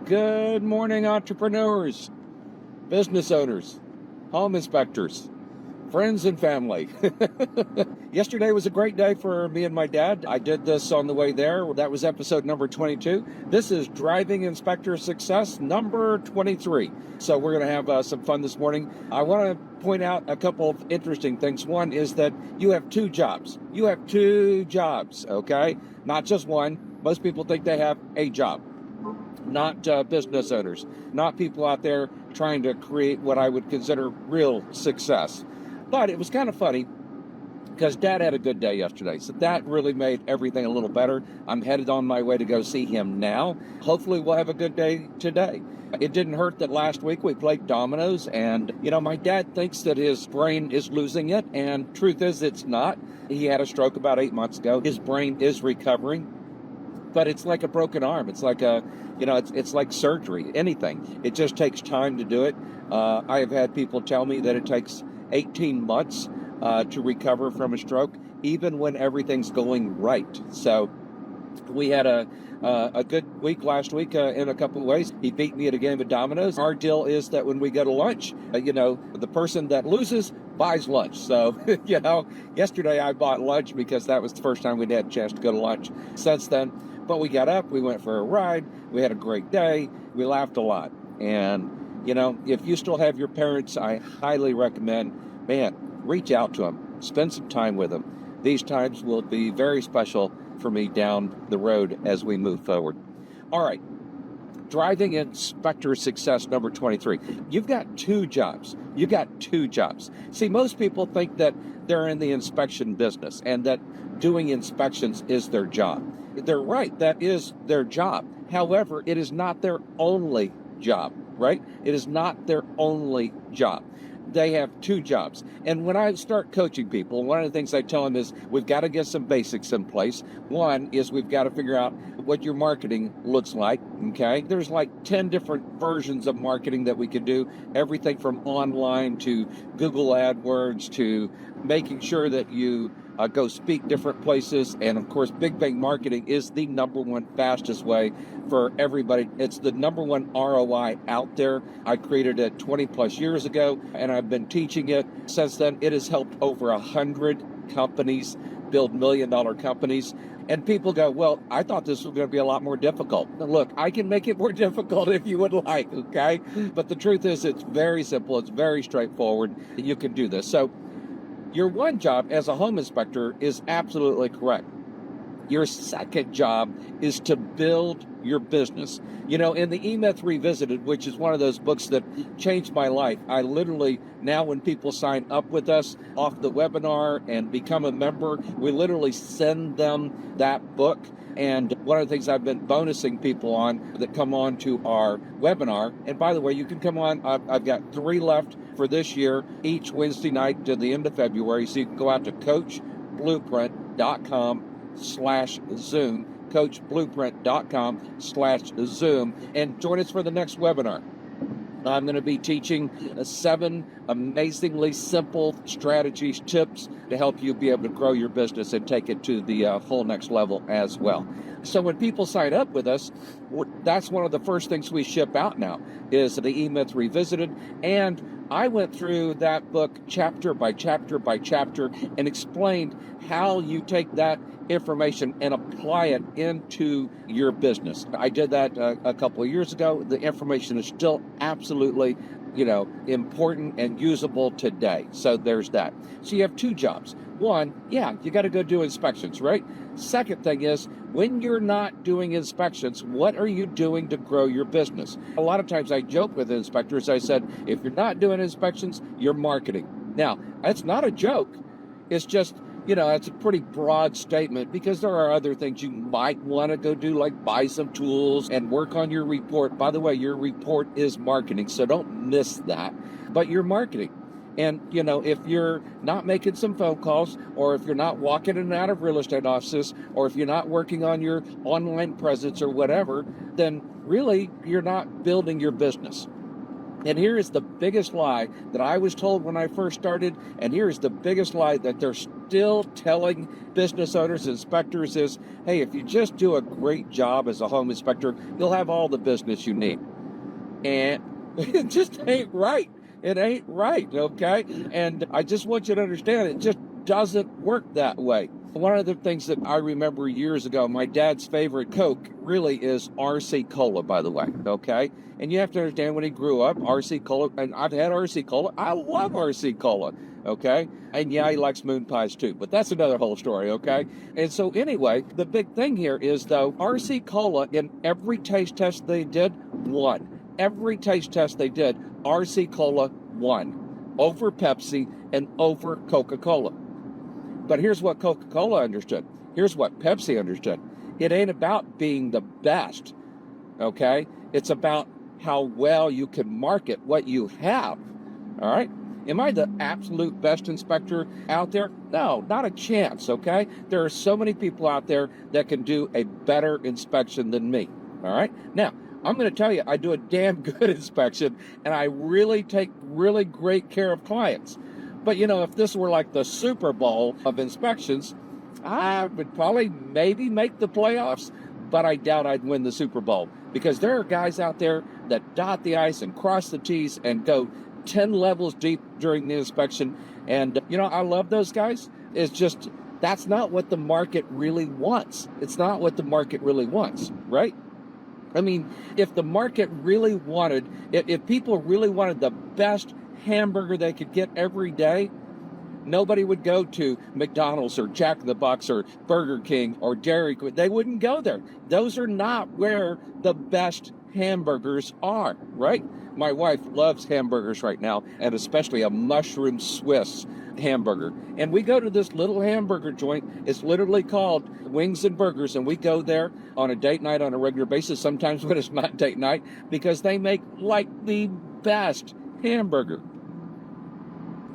Good morning, entrepreneurs, business owners, home inspectors, friends and family. Yesterday was a great day for me and my dad. I did this on the way there. That was episode number 22. This is Driving Inspector Success number 23. So we're going to have some fun this morning. I want to point out a couple of interesting things. One is that you have two jobs. You have two jobs, okay? Not just one. Most people think they have a job. Not business owners, not people out there trying to create what I would consider real success. But it was kind of funny because Dad had a good day yesterday. So that really made everything a little better. I'm headed on my way to go see him now. Hopefully we'll have a good day today. It didn't hurt that last week we played dominoes, and my dad thinks that his brain is losing it, and truth is it's not. He had a stroke about 8 months ago. His brain is recovering. But it's like a broken arm. It's like it's like surgery, anything. It just takes time to do it. I have had people tell me that it takes 18 months to recover from a stroke, even when everything's going right. So we had a good week last week in a couple of ways. He beat me at a game of dominoes. Our deal is that when we go to lunch, the person that loses buys lunch. So, yesterday I bought lunch because that was the first time we'd had a chance to go to lunch since then. But we got up, we went for a ride, we had a great day, we laughed a lot. And, if you still have your parents, I highly recommend, reach out to them, spend some time with them. These times will be very special for me down the road as we move forward. All right, Driving Inspector Success number 23. You've got two jobs. See, most people think that they're in the inspection business and that doing inspections is their job. They're right, that is their job. However, it is not their only job, right? It is not their only job. They have two jobs. And when I start coaching people, one of the things I tell them is we've got to get some basics in place. One is we've got to figure out what your marketing looks like, okay? There's like 10 different versions of marketing that we can do, everything from online to Google AdWords to making sure that you go speak different places. And of course, Big Bang Marketing is the number one fastest way for everybody. It's the number one ROI out there. I created it 20 plus years ago, and I've been teaching it since then. It has helped over 100 companies build $1 million companies. And people go, well, I thought this was going to be a lot more difficult. Now, look, I can make it more difficult if you would like, okay? But the truth is it's very simple. It's very straightforward. You can do this. So your one job as a home inspector is absolutely correct. Your second job is to build your business. In the E-Myth Revisited, which is one of those books that changed my life, I literally, now when people sign up with us off the webinar and become a member, we literally send them that book. And one of the things I've been bonusing people on that come on to our webinar, and by the way, you can come on, I've got 3 left for this year, each Wednesday night to the end of February. So you can go out to coachblueprint.com/Zoom, coachblueprint.com/Zoom, and join us for the next webinar. I'm going to be teaching 7 amazingly simple strategies, tips to help you be able to grow your business and take it to the whole next level as well. So when people sign up with us, that's one of the first things we ship out now is the E-Myth Revisited. And I went through that book chapter by chapter by chapter and explained how you take that information and apply it into your business. I did that a couple of years ago. The information is still absolutely, important and usable today. So there's that. So you have two jobs. One, you got to go do inspections, right? Second thing is, when you're not doing inspections, what are you doing to grow your business? A lot of times I joke with inspectors. I said, if you're not doing inspections, you're marketing. Now, that's not a joke. It's just, it's a pretty broad statement because there are other things you might want to go do, like buy some tools and work on your report. By the way, your report is marketing, so don't miss that. But you're marketing. And, if you're not making some phone calls, or if you're not walking in and out of real estate offices, or if you're not working on your online presence or whatever, then really you're not building your business. And here is the biggest lie that I was told when I first started, and here is the biggest lie that they're still telling business owners, inspectors is, hey, if you just do a great job as a home inspector, you'll have all the business you need. And it just ain't right. It ain't right, okay? And I just want you to understand it just doesn't work that way. One of the things that I remember years ago, my dad's favorite Coke really is RC Cola, by the way, okay? And you have to understand when he grew up, RC Cola, and I've had RC Cola. I love RC Cola, okay? And yeah, he likes moon pies too, but that's another whole story, okay? And so anyway, the big thing here is though, RC Cola in every taste test they did, won. Every taste test they did, RC Cola won over Pepsi and over Coca-Cola. But here's what Coca-Cola understood. Here's what Pepsi understood. It ain't about being the best, okay? It's about how well you can market what you have, all right? Am I the absolute best inspector out there? No, not a chance, okay? There are so many people out there that can do a better inspection than me, all right? Now, I'm going to tell you, I do a damn good inspection, and I really take really great care of clients. But, you know, if this were like the Super Bowl of inspections, I would probably maybe make the playoffs, but I doubt I'd win the Super Bowl because there are guys out there that dot the I's and cross the T's and go 10 levels deep during the inspection. And, you know, I love those guys. It's just that's not what the market really wants. It's not what the market really wants, right? I mean, if the market really wanted, if people really wanted the best hamburger they could get every day, nobody would go to McDonald's or Jack in the Box or Burger King or Dairy Queen. They wouldn't go there. Those are not where the best hamburgers are, right? My wife loves hamburgers right now, and especially a mushroom Swiss hamburger. And we go to this little hamburger joint. It's literally called Wings and Burgers, and we go there on a date night on a regular basis, sometimes when it's not date night, because they make like the best hamburger.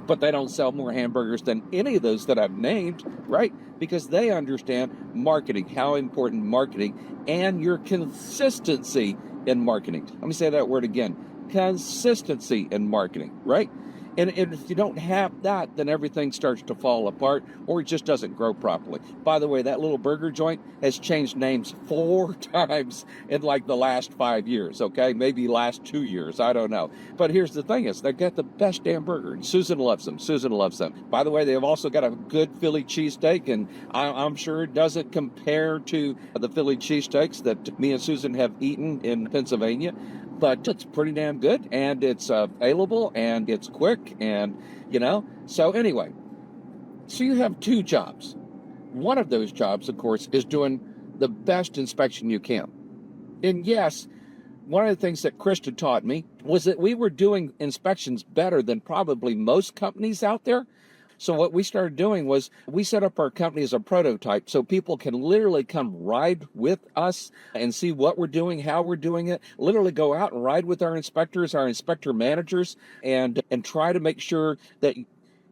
But they don't sell more hamburgers than any of those that I've named, right? Because they understand marketing, how important marketing and your consistency in marketing. Let me say that word again. Consistency in marketing, right? And if you don't have that, then everything starts to fall apart or it just doesn't grow properly. By the way, that little burger joint has changed names 4 times in like the last 5 years, okay? Maybe last 2 years, I don't know. But here's the thing is, they got the best damn burger. And Susan loves them. Susan loves them. By the way, they've also got a good Philly cheesesteak, and I'm sure it doesn't compare to the Philly cheesesteaks that me and Susan have eaten in Pennsylvania. But it's pretty damn good, and it's available, and it's quick, and, you know. So anyway, so you have 2 jobs. One of those jobs, of course, is doing the best inspection you can. And yes, one of the things that Krista taught me was that we were doing inspections better than probably most companies out there. So what we started doing was we set up our company as a prototype so people can literally come ride with us and see what we're doing, how we're doing it, literally go out and ride with our inspectors, our inspector managers, and try to make sure that,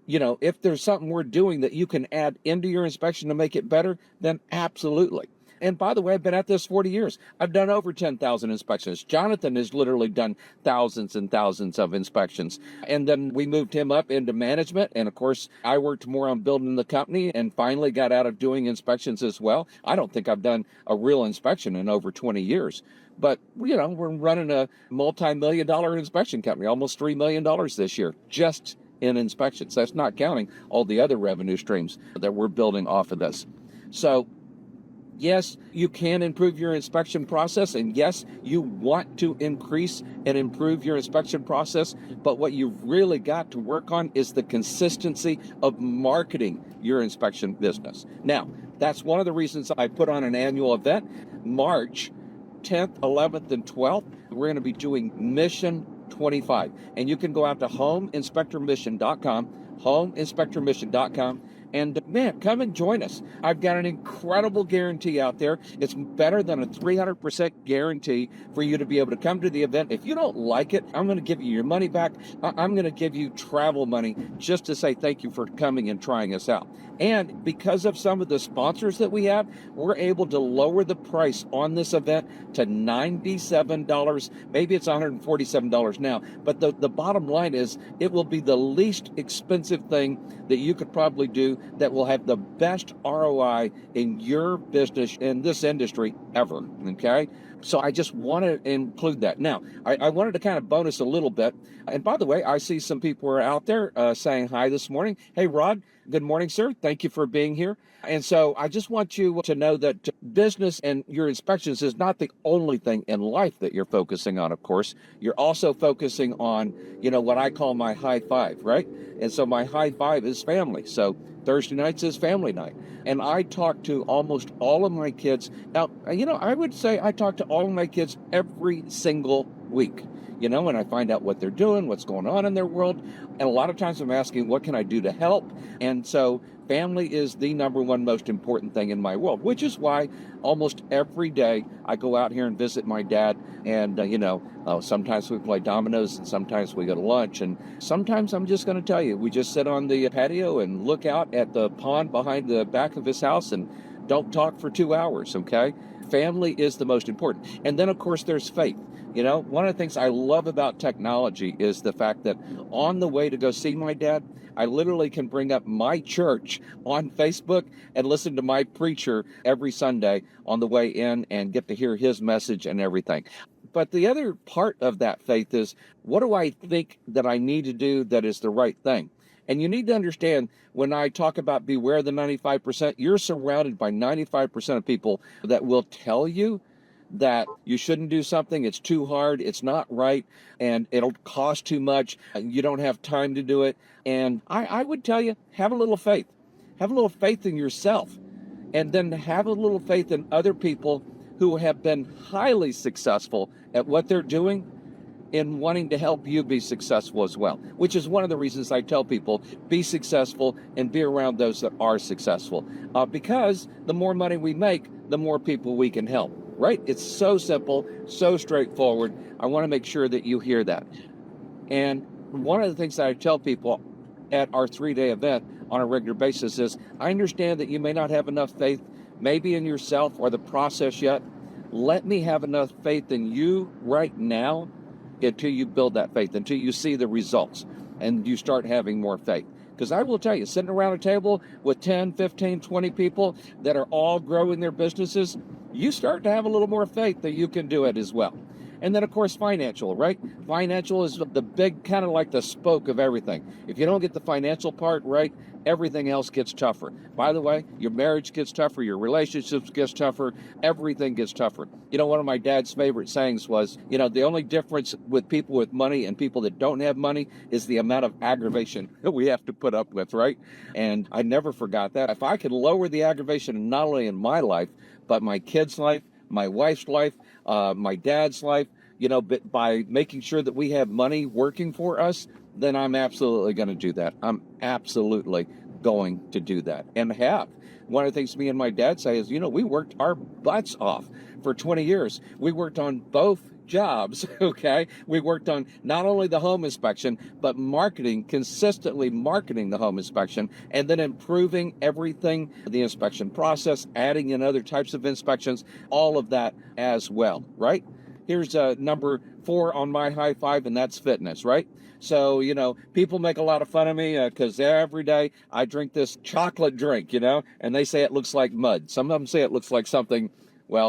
you know, if there's something we're doing that you can add into your inspection to make it better, then absolutely. And by the way, I've been at this 40 years. I've done over 10,000 inspections. Jonathan has literally done thousands and thousands of inspections. And then we moved him up into management. And of course, I worked more on building the company and finally got out of doing inspections as well. I don't think I've done a real inspection in over 20 years. But, you know, we're running a multi-million-dollar inspection company, almost $3 million this year, just in inspections. That's not counting all the other revenue streams that we're building off of this. So, yes, you can improve your inspection process, and yes, you want to increase and improve your inspection process, but what you've really got to work on is the consistency of marketing your inspection business. Now, that's one of the reasons I put on an annual event, March 10th, 11th, and 12th. We're going to be doing Mission 25, and you can go out to homeinspectormission.com, homeinspectormission.com, And man, come and join us. I've got an incredible guarantee out there. It's better than a 300% guarantee for you to be able to come to the event. If you don't like it, I'm going to give you your money back. I'm going to give you travel money just to say thank you for coming and trying us out. And because of some of the sponsors that we have, we're able to lower the price on this event to $97. Maybe it's $147 now. But the bottom line is it will be the least expensive thing that you could probably do that will have the best ROI in your business, in this industry ever, okay? So I just want to include that. Now, I wanted to kind of bonus a little bit. And by the way, I see some people are out there saying hi this morning. Hey, Rod, good morning, sir. Thank you for being here. And so I just want you to know that business and your inspections is not the only thing in life that you're focusing on, of course. You're also focusing on, what I call my high five, right? And so my high five is family. So Thursday nights is family night. And I talk to almost all of my kids. Now, I would say I talk to all of my kids every single week, and I find out what they're doing, what's going on in their world. And a lot of times I'm asking, what can I do to help? And so family is the number one most important thing in my world, which is why almost every day I go out here and visit my dad. And, sometimes we play dominoes and sometimes we go to lunch. And sometimes I'm just going to tell you, we just sit on the patio and look out at the pond behind the back of his house and don't talk for 2 hours, okay? Family is the most important. And then, of course, there's faith. One of the things I love about technology is the fact that on the way to go see my dad, I literally can bring up my church on Facebook and listen to my preacher every Sunday on the way in and get to hear his message and everything. But the other part of that faith is, what do I think that I need to do that is the right thing? And you need to understand, when I talk about beware the 95%, you're surrounded by 95% of people that will tell you that you shouldn't do something, it's too hard, it's not right, and it'll cost too much, you don't have time to do it. And I would tell you, have a little faith. Have a little faith in yourself, and then have a little faith in other people who have been highly successful at what they're doing in wanting to help you be successful as well, which is one of the reasons I tell people, be successful and be around those that are successful. Because the more money we make, the more people we can help, right? It's so simple, so straightforward. I want to make sure that you hear that. And one of the things that I tell people at our 3-day event on a regular basis is, I understand that you may not have enough faith maybe in yourself or the process yet. Let me have enough faith in you right now until you build that faith, until you see the results and you start having more faith. Because I will tell you, sitting around a table with 10, 15, 20 people that are all growing their businesses, you start to have a little more faith that you can do it as well. And then, of course, financial, right? Financial is the big, kind of like the spoke of everything. If you don't get the financial part right, everything else gets tougher. By the way, your marriage gets tougher, your relationships gets tougher, everything gets tougher. One of my dad's favorite sayings was, the only difference with people with money and people that don't have money is the amount of aggravation that we have to put up with, right? And I never forgot that. If I could lower the aggravation, not only in my life, but my kids' life, my wife's life, my dad's life, but by making sure that we have money working for us, then I'm absolutely going to do that. I'm absolutely going to do that and have. One of the things me and my dad say is, we worked our butts off for 20 years. We worked on both jobs, okay? We worked on not only the home inspection, but consistently marketing the home inspection, and then improving everything, the inspection process, adding in other types of inspections, all of that as well, right? Here's number 4 on my high five, and that's fitness, right? So, people make a lot of fun of me because every day I drink this chocolate drink, and they say it looks like mud. Some of them say it looks like something,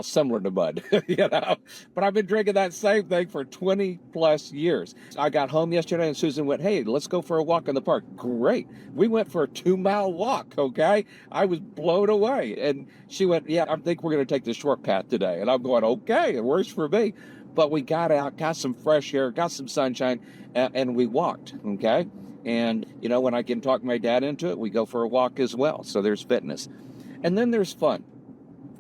similar to mud, But I've been drinking that same thing for 20 plus years. I got home yesterday and Susan went, hey, let's go for a walk in the park. Great. We went for a 2-mile walk, okay? I was blown away. And she went, yeah, I think we're going to take the short path today. And I'm going, okay, it works for me. But we got out, got some fresh air, got some sunshine, and we walked, okay? And, when I can talk my dad into it, we go for a walk as well. So there's fitness. And then there's fun.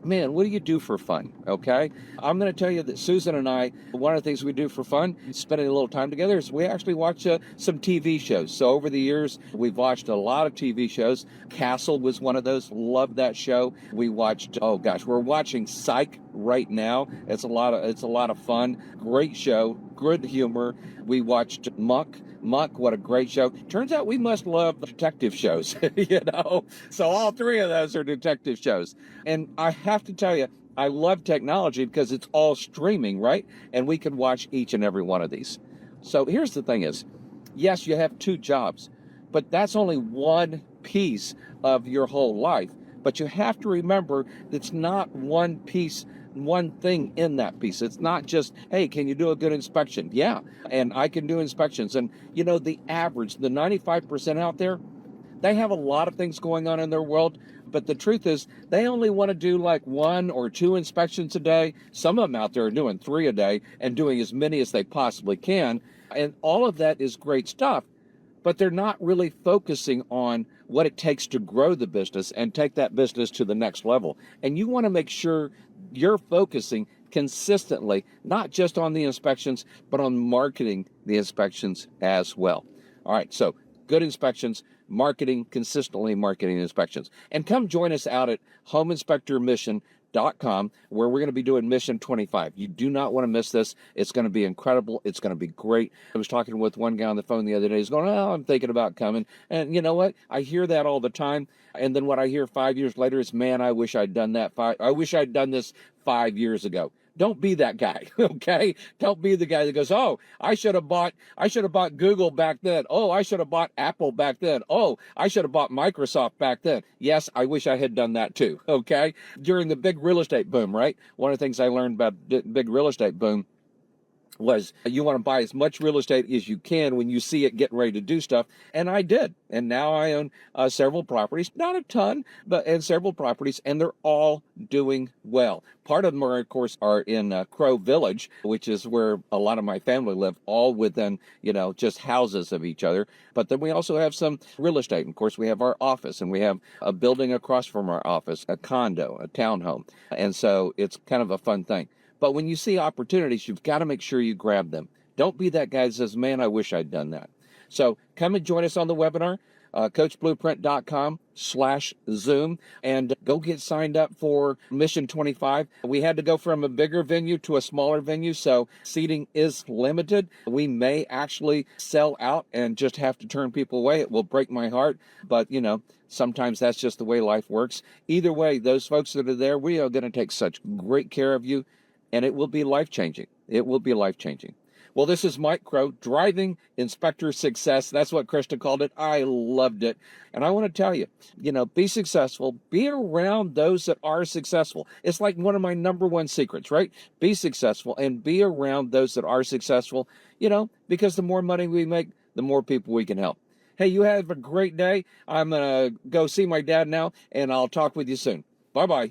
Man, what do you do for fun? Okay. I'm going to tell you that Susan and I, one of the things we do for fun, spending a little time together, is we actually watch some TV shows. So over the years, we've watched a lot of TV shows. Castle was one of those. Loved that show. We watched, oh gosh, we're watching Psych right now. It's a lot of fun. Great show, good humor. We watched Muck. Muck, what a great show. Turns out we must love detective shows, you know? So all three of those are detective shows. And I have to tell you, I love technology because it's all streaming, right? And we can watch each and every one of these. So here's the thing is, yes, you have two jobs, but that's only one piece of your whole life. But you have to remember it's not one piece, one thing in that piece. It's not just, hey, can you do a good inspection? Yeah, and I can do inspections. And, you know, the average, the 95% out there, they have a lot of things going on in their world, but the truth is they only want to do like one or two inspections a day. Some of them out there are doing three a day and doing as many as they possibly can. And all of that is great stuff, but they're not really focusing on what it takes to grow the business and take that business to the next level. And you want to make sure you're focusing consistently, not just on the inspections, but on marketing the inspections as well. All right, so good inspections, marketing, consistently marketing inspections. And come join us out at homeinspectormission.com, where we're going to be doing Mission 25. You do not want to miss this. It's going to be incredible. It's going to be great. I was talking with one guy on the phone the other day. He's going, oh, I'm thinking about coming. And you know what? I hear that all the time. And then what I hear 5 years later is, man, I wish I'd done that. I wish I'd done this 5 years ago. Don't be that guy, okay? Don't be the guy that goes, oh, I should have bought Google back then. Oh, I should have bought Apple back then. Oh, I should have bought Microsoft back then. Yes, I wish I had done that too, okay? During the big real estate boom, right? One of the things I learned about the big real estate boom was you want to buy as much real estate as you can when you see it getting ready to do stuff. And I did. And now I own several properties, not a ton, and several properties, and they're all doing well. Part of them are, of course, are in Crow Village, which is where a lot of my family live, all within, you know, just houses of each other. But then we also have some real estate. And of course, we have our office, and we have a building across from our office, a condo, a townhome. And so it's kind of a fun thing. But when you see opportunities, you've got to make sure you grab them. Don't be that guy that says, man, I wish I'd done that. So come and join us on the webinar, coachblueprint.com/Zoom, and go get signed up for Mission 25. We had to go from a bigger venue to a smaller venue, so seating is limited. We may actually sell out and just have to turn people away. It will break my heart, but, you know, sometimes that's just the way life works. Either way, those folks that are there, we are going to take such great care of you. And it will be life-changing. It will be life-changing. Well, this is Mike Crow, Driving Inspector Success. That's what Krista called it. I loved it. And I want to tell you, you know, be successful. Be around those that are successful. It's like one of my number one secrets, right? Be successful and be around those that are successful, you know, because the more money we make, the more people we can help. Hey, you have a great day. I'm going to go see my dad now, and I'll talk with you soon. Bye-bye.